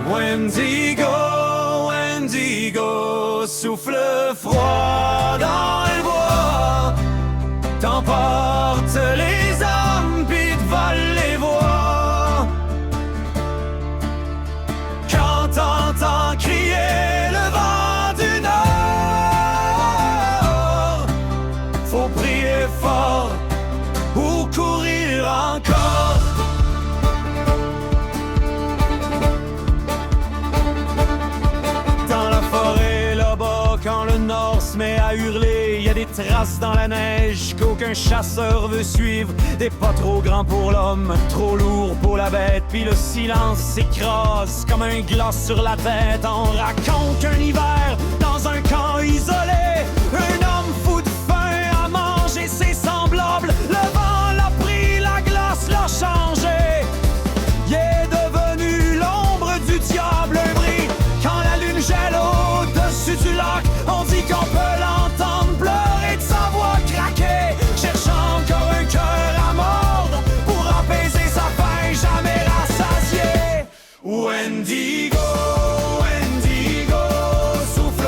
Wendigo, Wendigo, souffle froid dans le bois, t'emporte les âmes pis te vole les voix. Quand t'entends crier le vent du nord, faut prier fort ou courir encore. Quand le nord se met à hurler, y a des traces dans la neige qu'aucun chasseur veut suivre. Des pas trop grands pour l'homme, trop lourds pour la bête. Puis le silence s'écrase comme un glace sur la tête. On raconte qu'un hiver dans un camp isolé, un homme fou de faim a mangé ses semblables. Le vent l'a pris, la glace l'a changé. Il est devenu l'ombre du diable, un bris quand la lune gèle au-dessus du lac. On dit qu'on peut l'entendre pleurer de sa voix craquer, cherchant encore un cœur à mordre pour apaiser sa faim jamais rassasiée. Wendigo, Wendigo, souffle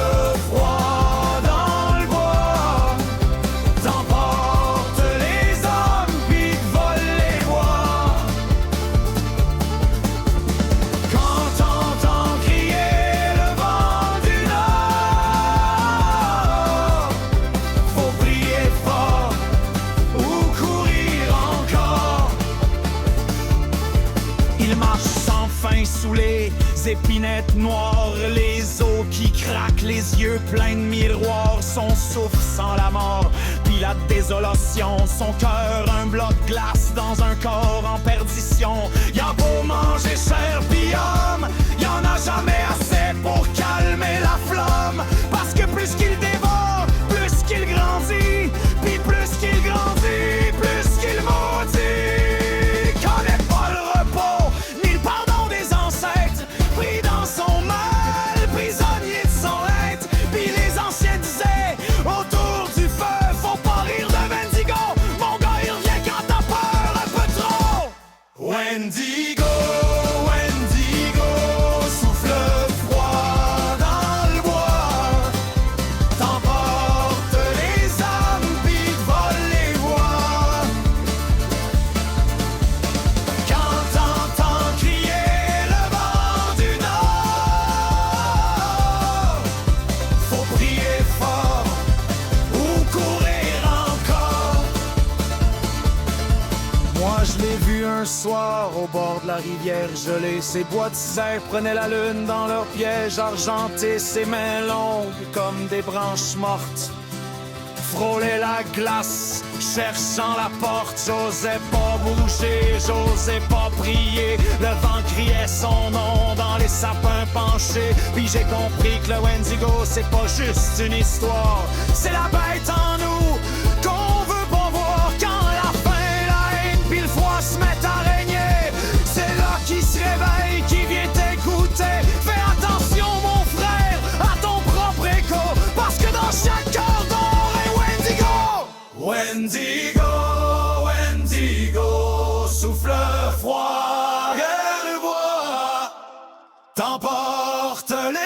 froid dans le bois, t'emporte les hommes pis te vole les voix. Quand t'entends crier le vent du nord, faut prier fort ou courir encore. Il marche sans fin sous les épinettes noires, les os qui craquent, les yeux pleins de miroirs, son souffle sans la mort, puis la désolation, son cœur un bloc de glace dans un corps en perdition. Y a beau manger cher pis homme, y en a jamais assez pour calmer la flamme, parce que plus qu'il dévore, plus qu'il grandit, puis plus qu'il grandit, plus qu'il maudit. Connaît pas le repos, ni le pardon des ancêtres, pris dans son mal, prisonnier de son être. Puis les anciens disaient, autour du feu, faut pas rire de Wendigo. Mon gars, il revient quand t'as peur un peu trop. Wendigo, Wendigo, souffle froid dans le bois, t'emporte les âmes pis te vole les voix. Quand t'entends crier le vent du nord, faut prier fort ou courir encore. Moi je l'ai vu un soir au bord de la rivière gelée. Ces bois de cerf prenaient la lune dans leur piège argenté, ses mains longues comme des branches mortes frôler la glace, cherchant la porte. J'osais pas bouger, j'osais pas prier. Le vent criait son nom dans les sapins penchés. Puis j'ai compris que le Wendigo, c'est pas juste une histoire, c'est la bête en nous qu'on veut pas voir. Quand la faim, la haine puis le froid se mettent à régner, c'est là qu'il se réveille, qui vient t'écouter. Fais attention mon frère à ton propre écho, parce que dans chaque cœur dort un Wendigo. Wendigo, Wendigo, souffle froid et le bois, t'emporte les